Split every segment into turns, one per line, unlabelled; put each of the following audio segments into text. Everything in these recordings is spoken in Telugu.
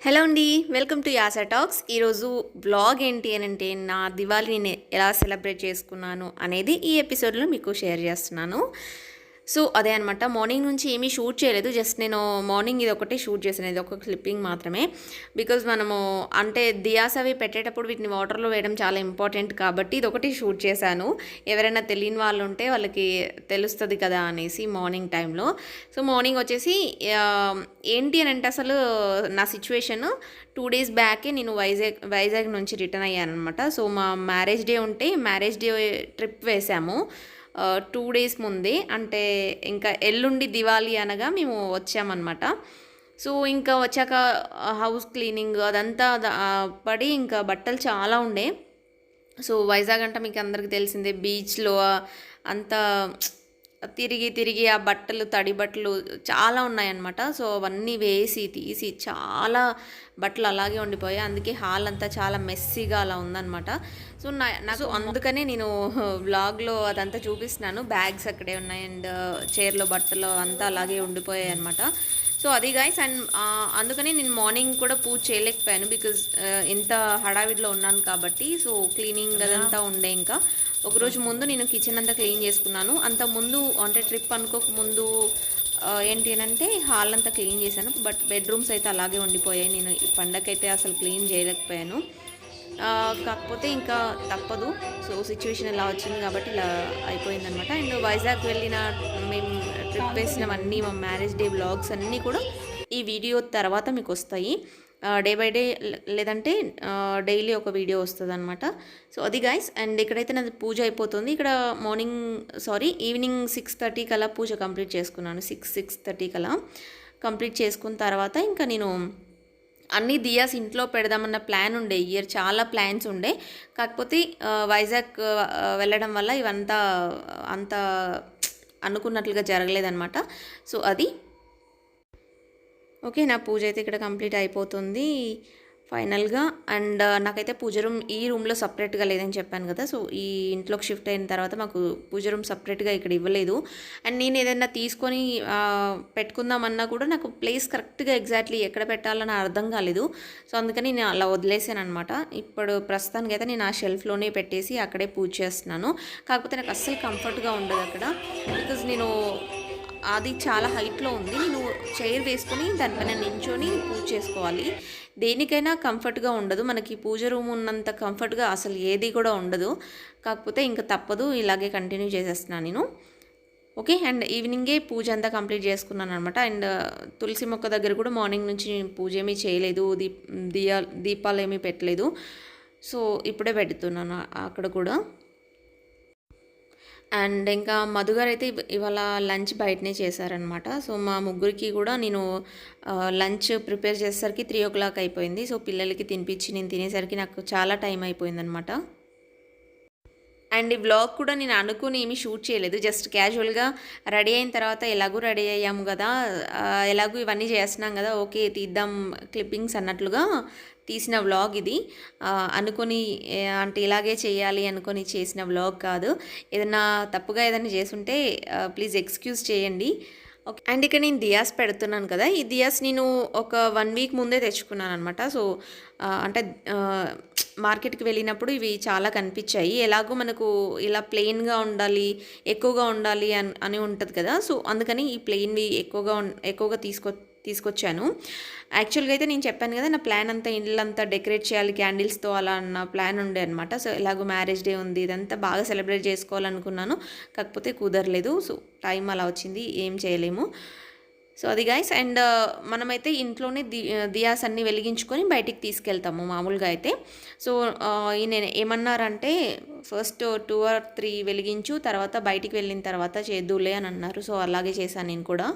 హలో అండి, వెల్కమ్ టు యాసా టాక్స్. ఈరోజు బ్లాగ్ ఏంటి అని అంటే నా దివాళీని ఎలా సెలబ్రేట్ చేసుకున్నాను అనేది ఈ ఎపిసోడ్లో మీకు షేర్ చేస్తున్నాను. సో అదే అనమాట. మార్నింగ్ నుంచి ఏమీ షూట్ చేయలేదు, జస్ట్ నేను మార్నింగ్ ఇది ఒకటే షూట్ చేశాను, ఇది ఒక క్లిప్పింగ్ మాత్రమే. బికాజ్ మనము అంటే దియాస్ అవి పెట్టేటప్పుడు వీటిని వాటర్లో వేయడం చాలా ఇంపార్టెంట్ కాబట్టి ఇది ఒకటి షూట్ చేశాను. ఎవరైనా తెలియని వాళ్ళు ఉంటే వాళ్ళకి తెలుస్తుంది కదా అనేసి మార్నింగ్ టైంలో. సో మార్నింగ్ వచ్చేసి ఏంటి అని అంటే అసలు నా సిచ్యువేషన్ 2 days బ్యాకే నేను వైజాగ్ నుంచి రిటర్న్ అయ్యాను అనమాట. సో మా మ్యారేజ్ డే ఉంటే మ్యారేజ్ డే ట్రిప్ వేసాము 2 days ముందే. అంటే ఇంకా ఎల్లుండి దివాళీ అనగా మేము వచ్చామన్నమాట. సో ఇంకా వచ్చాక హౌస్ క్లీనింగ్ అదంతా పడి ఇంకా బట్టలు చాలా ఉండే. సో వైజాగ్ అంటే మీకు అందరికీ తెలిసిందే, బీచ్లో అంతా తిరిగి తిరిగి ఆ బట్టలు తడి బట్టలు చాలా ఉన్నాయన్నమాట. సో అవన్నీ వేసి తీసి చాలా బట్టలు అలాగే ఉండిపోయాయి. అందుకే హాల్ అంతా చాలా మెస్సీగా అలా ఉందన్నమాట. సో నాకు అందుకనే నేను వ్లాగ్లో అదంతా చూపిస్తున్నాను. బ్యాగ్స్ అక్కడే ఉన్నాయి అండ్ చైర్లో బట్టలు అంతా అలాగే ఉండిపోయాయి అనమాట. సో అది గైస్. అండ్ అందుకని నేను మార్నింగ్ కూడా పూజ చేయలేకపోయాను, బికాజ్ ఇంత హడావిడిలో ఉన్నాను కాబట్టి. సో క్లీనింగ్ అదంతా ఉండే. ఇంకా ఒకరోజు ముందు నేను కిచెన్ అంతా క్లీన్ చేసుకున్నాను. అంత ముందు అంటే ట్రిప్ అనుకోక ముందు ఏంటి అని అంటే హాల్ అంతా క్లీన్ చేశాను, బట్ బెడ్రూమ్స్ అయితే అలాగే ఉండిపోయాయి. నేను ఈ పండగైతే అసలు క్లీన్ చేయలేకపోయాను. కాకపోతే ఇంకా తప్పదు. సో సిచ్యువేషన్ ఇలా వచ్చింది కాబట్టి ఇలా అయిపోయిందనమాట. అండ్ వైజాగ్ వెళ్ళిన మేము ట్రిప్ వేసినవన్నీ మా మ్యారేజ్ డే వ్లాగ్స్ అన్నీ కూడా ఈ వీడియో తర్వాత మీకు వస్తాయి. డే బై డే లేదంటే డైలీ ఒక వీడియో వస్తుంది అనమాట. సో అది గైస్. అండ్ ఇక్కడైతే నాది పూజ అయిపోతుంది. ఇక్కడ ఈవినింగ్ 6:30 కల్లా పూజ కంప్లీట్ చేసుకున్నాను. 6:30 కల్లా కంప్లీట్ చేసుకున్న తర్వాత ఇంకా నేను అన్ని దియాస్ ఇంట్లో పెడదామన్న ప్లాన్ ఉండే. ఇయర్ చాలా ప్లాన్స్ ఉండే, కాకపోతే వైజాగ్ వెళ్ళడం వల్ల ఇవంతా అంత అనుకున్నట్లుగా జరగలేదన్నమాట. సో అది ఓకే. నా పూజ అయితే ఇక్కడ కంప్లీట్ అయిపోతుంది ఫైనల్గా. అండ్ నాకైతే పూజ రూమ్ ఈ రూమ్లో సపరేట్గా లేదని చెప్పాను కదా. సో ఈ ఇంట్లోకి షిఫ్ట్ అయిన తర్వాత మాకు పూజ రూమ్ సపరేట్గా ఇక్కడ ఇవ్వలేదు. అండ్ నేను ఏదైనా తీసుకొని పెట్టుకుందామన్నా కూడా నాకు ప్లేస్ కరెక్ట్గా ఎగ్జాక్ట్లీ ఎక్కడ పెట్టాలని అర్థం కాలేదు. సో అందుకని నేను అలా వదిలేసాను అనమాట. ఇప్పుడు ప్రస్తుతానికి అయితే నేను ఆ షెల్ఫ్లోనే పెట్టేసి అక్కడే పూజ చేస్తున్నాను. కాకపోతే నాకు అస్సలు కంఫర్ట్గా ఉండదు అక్కడ, బికాజ్ నేను అది చాలా హైట్లో ఉంది. నేను చైర్ వేసుకొని దానిపైన నించొని పూజ చేసుకోవాలి. దేనికైనా కంఫర్ట్గా ఉండదు, మనకి పూజ రూమ్ ఉన్నంత కంఫర్ట్గా అసలు ఏది కూడా ఉండదు. కాకపోతే ఇంకా తప్పదు, ఇలాగే కంటిన్యూ చేసేస్తున్నాను నేను. ఓకే. అండ్ ఈవినింగే పూజ అంతా కంప్లీట్ చేసుకున్నాను అనమాట. అండ్ తులసి మొక్క దగ్గర కూడా మార్నింగ్ నుంచి పూజ ఏమీ చేయలేదు, దీపాలు ఏమీ పెట్టలేదు. సో ఇప్పుడే పెడుతున్నాను అక్కడ కూడా. అండ్ ఇంకా మధుగారు అయితే ఇవాళ లంచ్ బయటనే చేశారనమాట. సో మా ముగ్గురికి కూడా నేను లంచ్ ప్రిపేర్ చేసేసరికి 3 o'clock అయిపోయింది. సో పిల్లలకి తినిపించి నేను తినేసరికి నాకు చాలా టైం అయిపోయిందనమాట. అండ్ ఈ వ్లాగ్ కూడా నేను అనుకుని ఏమీ షూట్ చేయలేదు, జస్ట్ క్యాజువల్గా రెడీ అయిన తర్వాత ఎలాగూ రెడీ అయ్యాము కదా, ఎలాగూ ఇవన్నీ చేస్తున్నాం కదా, ఓకే తీద్దాం క్లిప్పింగ్స్ అన్నట్లుగా తీసిన వ్లాగ్ ఇది. అనుకొని అంటే ఇలాగే చేయాలి అనుకొని చేసిన వ్లాగ్ కాదు. ఏదైనా తప్పుగా ఏదైనా చేసుంటే ప్లీజ్ ఎక్స్క్యూజ్ చేయండి. ఓకే. అండ్ ఇక్కడ నేను దియాస్ పెడుతున్నాను కదా, ఈ దియాస్ నేను ఒక 1 week ముందే తెచ్చుకున్నాను అనమాట. సో అంటే మార్కెట్కి వెళ్ళినప్పుడు ఇవి చాలా కనిపించాయి. ఎలాగో మనకు ఇలా ప్లెయిన్గా ఉండాలి, ఎక్కువగా ఉండాలి అని ఉంటుంది కదా. సో అందుకని ఈ ప్లెయిన్వి ఎక్కువగా తీసుకొచ్చాను. యాక్చువల్గా అయితే నేను చెప్పాను కదా, నా ప్లాన్ అంతా ఇల్లంతా డెకరేట్ చేయాలి క్యాండిల్స్తో అలా అన్న ప్లాన్ ఉండే అనమాట. సో ఎలాగో మ్యారేజ్ డే ఉంది, ఇదంతా బాగా సెలబ్రేట్ చేసుకోవాలనుకున్నాను, కాకపోతే కుదరలేదు. సో టైం అలా వచ్చింది, ఏం చేయలేము. సో అది గైస్. అండ్ మనమైతే ఇంట్లోనే దియాస్ అన్నీ వెలిగించుకొని బయటికి తీసుకెళ్తాము మామూలుగా అయితే. సో ఈయన ఏమన్నారంటే ఫస్ట్ 2 or 3 వెలిగించు, తర్వాత బయటికి వెళ్ళిన తర్వాత చేద్దులే అని అన్నారు. సో అలాగే చేశాను నేను కూడా.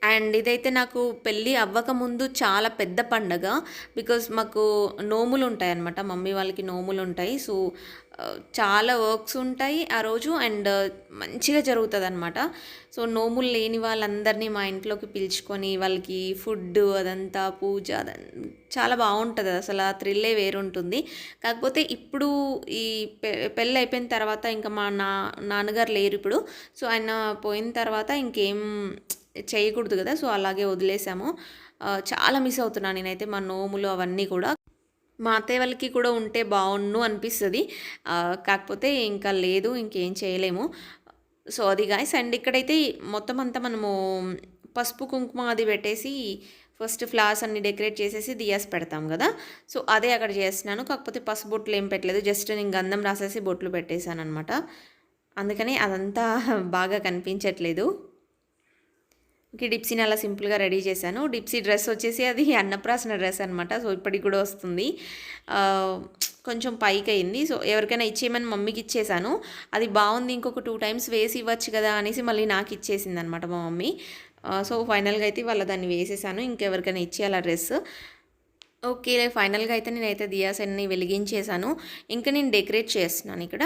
అండ్ ఇదైతే నాకు పెళ్ళి అవ్వకముందు చాలా పెద్ద పండగ, బికాజ్ మాకు నోములు ఉంటాయి అన్నమాట, మమ్మీ వాళ్ళకి నోములు ఉంటాయి. సో చాలా వర్క్స్ ఉంటాయి ఆ రోజు అండ్ మంచిగా జరుగుతుంది అనమాట. సో నోములు లేని వాళ్ళందరినీ మా ఇంట్లోకి పిలుచుకొని వాళ్ళకి ఫుడ్ అదంతా పూజ చాలా బాగుంటుంది, అసలు ఆ థ్రిల్లే వేరుంటుంది. కాకపోతే ఇప్పుడు ఈ పెళ్ళి అయిపోయిన తర్వాత ఇంకా మా నాన్నగారు లేరు ఇప్పుడు. సో ఆయన పోయిన తర్వాత ఇంకేం చేయకూడదు కదా, సో అలాగే వదిలేసాము. చాలా మిస్ అవుతున్నాను నేనైతే మా నోములు అవన్నీ కూడా. మా అత్తయ్య వాళ్ళకి కూడా ఉంటే బాగుండు అనిపిస్తుంది, కాకపోతే ఇంకా లేదు, ఇంకేం చేయలేము. సో అది గాయస్. అండ్ ఇక్కడైతే మొత్తం అంతా మనము పసుపు కుంకుమ అది పెట్టేసి ఫస్ట్ ఫ్లవర్స్ అన్ని డెకరేట్ చేసేసి దియాస్ పెడతాం కదా, సో అదే అక్కడ చేస్తున్నాను. కాకపోతే పసుపు బొట్లు ఏం పెట్టలేదు, జస్ట్ నేను గంధం రాసేసి బొట్లు పెట్టేశాను అనమాట. అందుకని అదంతా బాగా కనిపించట్లేదు. ఓకే, డిప్సీని అలా సింపుల్గా రెడీ చేశాను. డిప్సీ డ్రెస్ వచ్చేసి అది అన్నప్రాసన డ్రెస్ అనమాట, సో ఇప్పటికి కూడా వస్తుంది. కొంచెం పైకి అయింది, సో ఎవరికైనా ఇచ్చేయమని మమ్మీకి ఇచ్చేసాను. అది బాగుంది, ఇంకొక 2 టైమ్స్ వేసి ఇవ్వచ్చు కదా అనేసి మళ్ళీ నాకు ఇచ్చేసింది అనమాట మా మమ్మీ. సో ఫైనల్గా అయితే వాళ్ళ దాన్ని వేసేసాను, ఇంకెవరికైనా ఇచ్చేయాలి ఆ డ్రెస్. ఓకే, ఫైనల్గా అయితే నేనైతే దియాస్ అన్ని వెలిగించేసాను. ఇంకా నేను డెకరేట్ చేస్తున్నాను ఇక్కడ.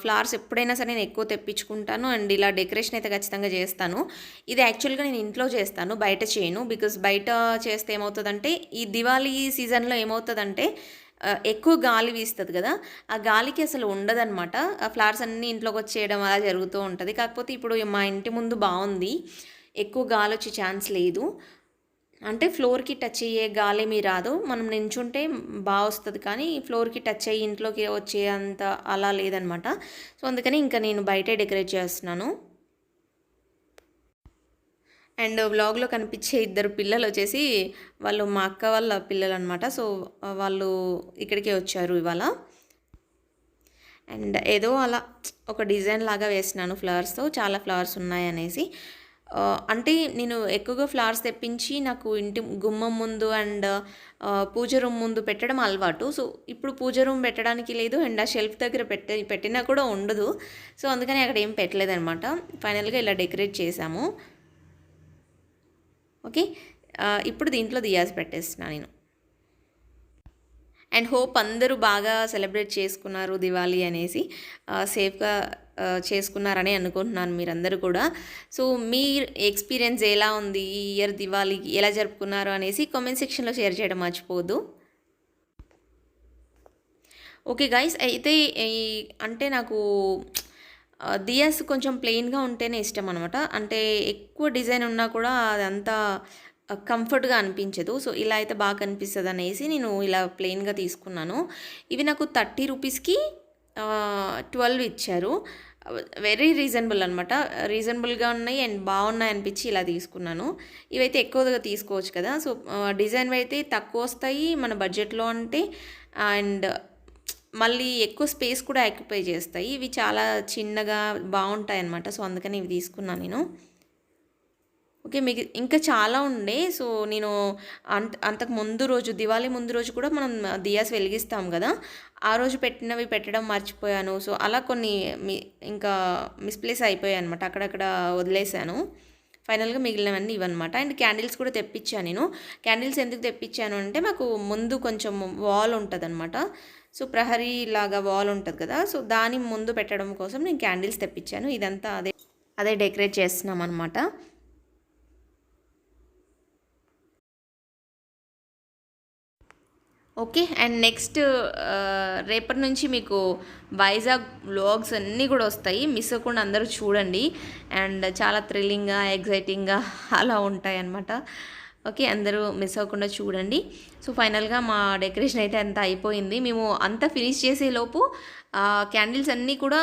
ఫ్లవర్స్ ఎప్పుడైనా సరే నేను ఎక్కువ తెప్పించుకుంటాను, అండ్ ఇలా డెకరేషన్ అయితే ఖచ్చితంగా చేస్తాను. ఇది యాక్చువల్గా నేను ఇంట్లో చేస్తాను, బయట చేయను. బికాస్ బయట చేస్తే ఏమవుతుందంటే, ఈ దివాళీ సీజన్లో ఏమవుతుందంటే ఎక్కువ గాలి వీస్తుంది కదా, ఆ గాలికి అసలు ఉండదన్నమాట. ఆ ఫ్లవర్స్ అన్నీ ఇంట్లోకి వచ్చేయడం అలా జరుగుతూ ఉంటుంది. కాకపోతే ఇప్పుడు మా ఇంటి ముందు బాగుంది, ఎక్కువ గాలి వచ్చే ఛాన్స్ లేదు. అంటే ఫ్లోర్కి టచ్ అయ్యే గాలేమీ రాదు, మనం నించుంటే బాగా వస్తుంది, కానీ ఫ్లోర్కి టచ్ అయ్యి ఇంట్లోకి వచ్చే అంత అలా లేదనమాట. సో అందుకని ఇంకా నేను బయటే డెకరేట్ చేస్తున్నాను. అండ్ వ్లాగ్లో కనిపించే 2 పిల్లలు వచ్చేసి వాళ్ళు మా అక్క వాళ్ళ పిల్లలు అనమాట. సో వాళ్ళు ఇక్కడికే వచ్చారు ఇవాళ. అండ్ ఏదో అలా ఒక డిజైన్ లాగా వేసినాను ఫ్లవర్స్తో, చాలా ఫ్లవర్స్ ఉన్నాయనేసి. అంటే నేను ఎక్కువగా ఫ్లవర్స్ తెప్పించి నాకు ఇంటి గుమ్మం ముందు అండ్ పూజ రూమ్ ముందు పెట్టడం అలవాటు. సో ఇప్పుడు పూజ రూమ్ పెట్టడానికి లేదు, అండ్ ఆ షెల్ఫ్ దగ్గర పెట్టినా కూడా ఉండదు. సో అందుకని అక్కడ ఏం పెట్టలేదనమాట. ఫైనల్గా ఇలా డెకరేట్ చేశాము. ఓకే, ఇప్పుడు దీంట్లో దియాస్ పెట్టేస్తున్నాను నేను. అండ్ హోప్ అందరూ బాగా సెలబ్రేట్ చేసుకున్నారు దివాళీ అనేసి, సేఫ్గా చేసుకున్నారని అనుకుంటున్నాను మీరందరూ కూడా. సో మీ ఎక్స్పీరియన్స్ ఎలా ఉంది, ఈ ఇయర్ దివాళీకి ఎలా జరుపుకున్నారు అనేసి కామెంట్ సెక్షన్లో షేర్ చేయడం మర్చిపోవద్దు. ఓకే గైస్, అయితే అంటే నాకు దియాస్ కొంచెం ప్లెయిన్గా ఉంటేనే ఇష్టం అనమాట. అంటే ఎక్కువ డిజైన్ ఉన్నా కూడా అదంతా కంఫర్ట్గా అనిపించదు. సో ఇలా అయితే బాగా కనిపిస్తుంది అనేసి నేను ఇలా ప్లెయిన్గా తీసుకున్నాను. ఇవి నాకు 30 రూపీస్కి 12 ఇచ్చారు. వెరీ రీజనబుల్ అనమాట, రీజనబుల్గా ఉన్నాయి అండ్ బాగున్నాయి అనిపించి ఇలా తీసుకున్నాను. ఇవైతే ఎక్కువగా తీసుకోవచ్చు కదా, సో డిజైన్ అయితే తక్కువ వస్తాయి మన బడ్జెట్లో అంటే, అండ్ మళ్ళీ ఎక్కువ స్పేస్ కూడా ఆక్యుపై చేస్తాయి. ఇవి చాలా చిన్నగా బాగుంటాయి అన్నమాట, సో అందుకని ఇవి తీసుకున్నాను నేను. ఓకే, మీకు ఇంకా చాలా ఉండే. సో నేను అంతకు ముందు రోజు, దివాళీ ముందు రోజు కూడా మనం దియాస్ వెలిగిస్తాం కదా, ఆ రోజు పెట్టినవి పెట్టడం మర్చిపోయాను. సో అలా కొన్ని ఇంకా మిస్ప్లేస్ అయిపోయాయి అనమాట, అక్కడక్కడ వదిలేశాను. ఫైనల్గా మిగిలినవన్నీ ఇవన్నమాట. అండ్ క్యాండిల్స్ కూడా తెప్పించాను నేను. క్యాండిల్స్ ఎందుకు తెప్పించాను అంటే, మాకు ముందు కొంచెం వాల్ ఉంటుంది అనమాట. సో ప్రహరీ లాగా వాల్ ఉంటుంది కదా, సో దాని ముందు పెట్టడం కోసం నేను క్యాండిల్స్ తెప్పించాను. ఇదంతా అదే డెకరేట్ చేస్తున్నాం అనమాట. ఓకే, అండ్ నెక్స్ట్ రేపటి నుంచి మీకు వైజాగ్ వ్లాగ్స్ అన్నీ కూడా వస్తాయి, మిస్ అవ్వకుండా అందరూ చూడండి. అండ్ చాలా థ్రిల్లింగ్గా, ఎగ్జైటింగ్గా అలా ఉంటాయి అన్నమాట. ఓకే, అందరూ మిస్ అవ్వకుండా చూడండి. సో ఫైనల్గా మా డెకరేషన్ అయితే అంతా అయిపోయింది. మేము అంతా ఫినిష్ చేసేలోపు క్యాండిల్స్ అన్నీ కూడా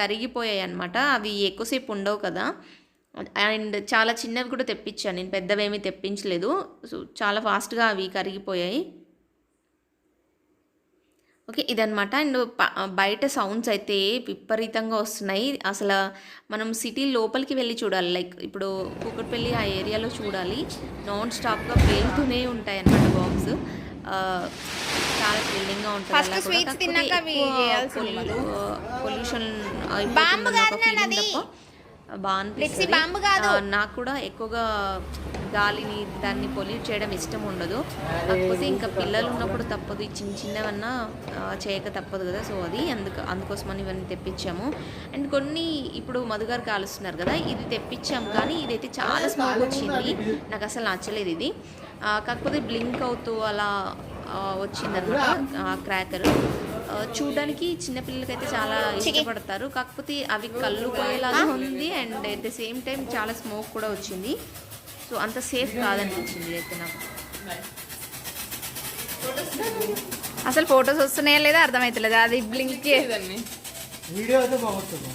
కరిగిపోయాయి అన్నమాట. అవి ఎక్కువసేపు ఉండవు కదా, అండ్ చాలా చిన్నవి కూడా తెప్పించాను నేను, పెద్దవేమీ తెప్పించలేదు. సో చాలా ఫాస్ట్గా అవి కరిగిపోయాయి. ఓకే, ఇదనమాట. అండ్ బయట సౌండ్స్ అయితే విపరీతంగా వస్తున్నాయి. అసలు మనం సిటీ లోపలికి వెళ్ళి చూడాలి, లైక్ ఇప్పుడు కూకట్పల్లి ఆ ఏరియాలో చూడాలి, నాన్ స్టాప్గా పేలుతూనే ఉంటాయి అన్నమాట బాంబ్స్. చాలా థ్రిల్లింగ్గా ఉంటుంది. పొల్యూషన్ బాగా అనిపిస్తుంది. నాకు కూడా ఎక్కువగా గాలిని దాన్ని పొల్యూట్ చేయడం ఇష్టం ఉండదు. కాకపోతే ఇంకా పిల్లలు ఉన్నప్పుడు తప్పదు, ఈ చిన్నవన్నా చేయక తప్పదు కదా. సో అది అందుకోసమని ఇవన్నీ తెప్పించాము. అండ్ కొన్ని ఇప్పుడు మధుగారు కాలుస్తున్నారు కదా, ఇది తెప్పించాము, కానీ ఇదైతే చాలా స్మోక్ వచ్చింది, నాకు అసలు నచ్చలేదు ఇది. కాకపోతే బ్లింక్ అవుతూ అలా వచ్చిందన్నమాట క్రాకర్. చూడడానికి చిన్నపిల్లలకైతే చాలా ఇష్టపడతారు. కాకపోతే అవి కళ్ళు పోయేలాగా ఉంది and at the same time చాలా స్మోక్ కూడా వచ్చింది. సో అంత సేఫ్ కాదనిపించింది అయితే నాకు.
అసలు ఫొటోస్ వస్తున్నాయా లేదా అర్థమవుతలేదు. అది బ్లింక్
వీడియో అయితే బాగుంటుంది.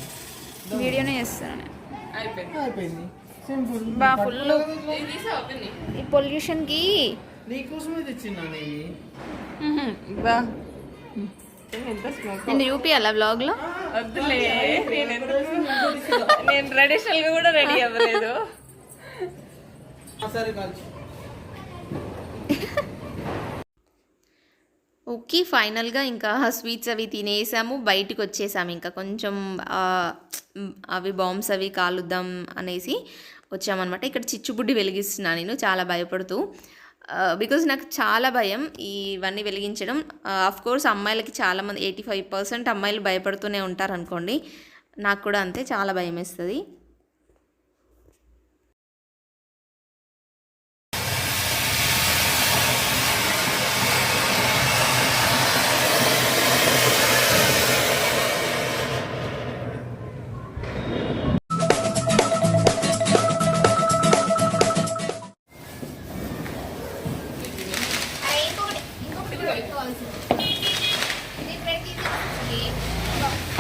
వీడియోనే చేస్తాను
అయిపోయింది.
బా ఫుల్ ఈ పొల్యూషన్కి
నీకోసమే తెచ్చినా
బా నేను చూపియాలా బ్లాగ్లో.
నేను ట్రెడిషనల్గా కూడా రెడీ అవ్వలేదు.
సరే కాల్చి.
ఓకే, ఫైనల్గా ఇంకా స్వీట్స్ అవి తినేసాము, బయటికి వచ్చేసాము. ఇంకా కొంచెం అవి బాంబ్స్ అవి కాలుద్దాం అనేసి వచ్చామన్నమాట. ఇక్కడ చిచ్చుబుడ్డి వెలిగిస్తున్నాను నేను చాలా భయపడుతూ, బికాజ్ నాకు చాలా భయం ఇవన్నీ వెలిగించడం. కోర్స్ అమ్మాయిలకి చాలామంది 85% అమ్మాయిలు భయపడుతూనే ఉంటారు అనుకోండి. నాకు కూడా అంతే, చాలా భయం వేస్తుంది.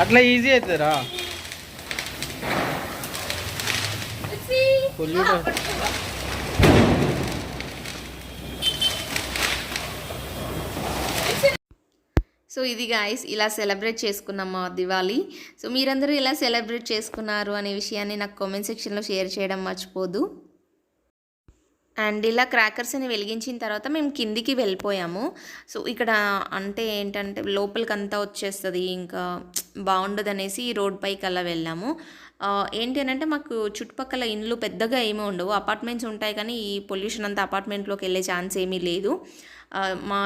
అట్లా ఈజీ అవుతుందిరా. పొల్యూటర్
సో ఇది గాయస్, ఇలా సెలబ్రేట్ చేసుకున్నాం మా దివాళీ. సో మీరందరూ ఎలా సెలబ్రేట్ చేసుకున్నారు అనే విషయాన్ని నాకు కామెంట్ సెక్షన్లో షేర్ చేయడం మర్చిపోదు. అండ్ ఇలా క్రాకర్స్ అని వెలిగించిన తర్వాత మేము కిందికి వెళ్ళిపోయాము. సో ఇక్కడ అంటే ఏంటంటే లోపలికి అంతా వచ్చేస్తుంది, ఇంకా బాగుండదు అనేసి రోడ్ పైకి అలా వెళ్ళాము. ఏంటి అని అంటే మాకు చుట్టుపక్కల ఇండ్లు పెద్దగా ఏమీ ఉండవు, అపార్ట్మెంట్స్ ఉంటాయి కానీ ఈ పొల్యూషన్ అంతా అపార్ట్మెంట్లోకి వెళ్ళే ఛాన్స్ ఏమీ లేదు. మా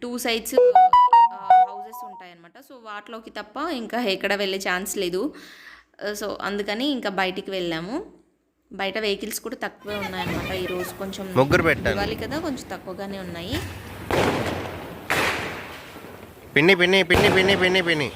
2 sides హౌసెస్ ఉంటాయన్నమాట. సో వాటిలోకి తప్ప ఇంకా ఎక్కడ వెళ్ళే ఛాన్స్ లేదు. సో అందుకని ఇంకా బయటికి వెళ్ళాము. బయట వెహికల్స్ కూడా తక్కువే ఉన్నాయన్నమాట ఈరోజు. కొంచెం దివాళీ కదా, కొంచెం తక్కువగానే ఉన్నాయి.
పిన్ని పిన్ని పిన్ని పిన్ని పిన్ని పిన్ని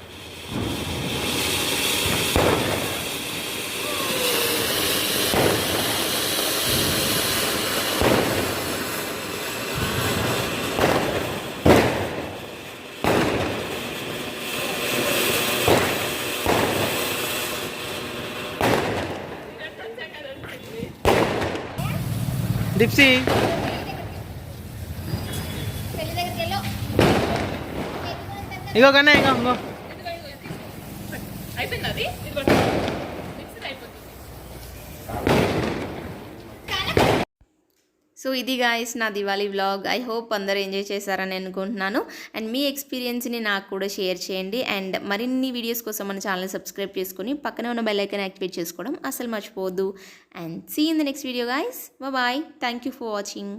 డిప్సీ ఇగో కన్నా ఇంకో
సో ఇది గాయస్ నా దివాళీ వ్లాగ్. ఐ హోప్ అందరూ ఎంజాయ్ చేశారని అనుకుంటున్నాను. అండ్ మీ ఎక్స్పీరియన్స్ని నాకు కూడా షేర్ చేయండి. అండ్ మరిన్ని వీడియోస్ కోసం మన ఛానల్ సబ్స్క్రైబ్ చేసుకుని పక్కనే ఉన్న బెల్ ఐకాన్ యాక్టివేట్ చేసుకోవడం అసలు మర్చిపోవద్దు. And see in the next video guys. Bye. Thank you for watching.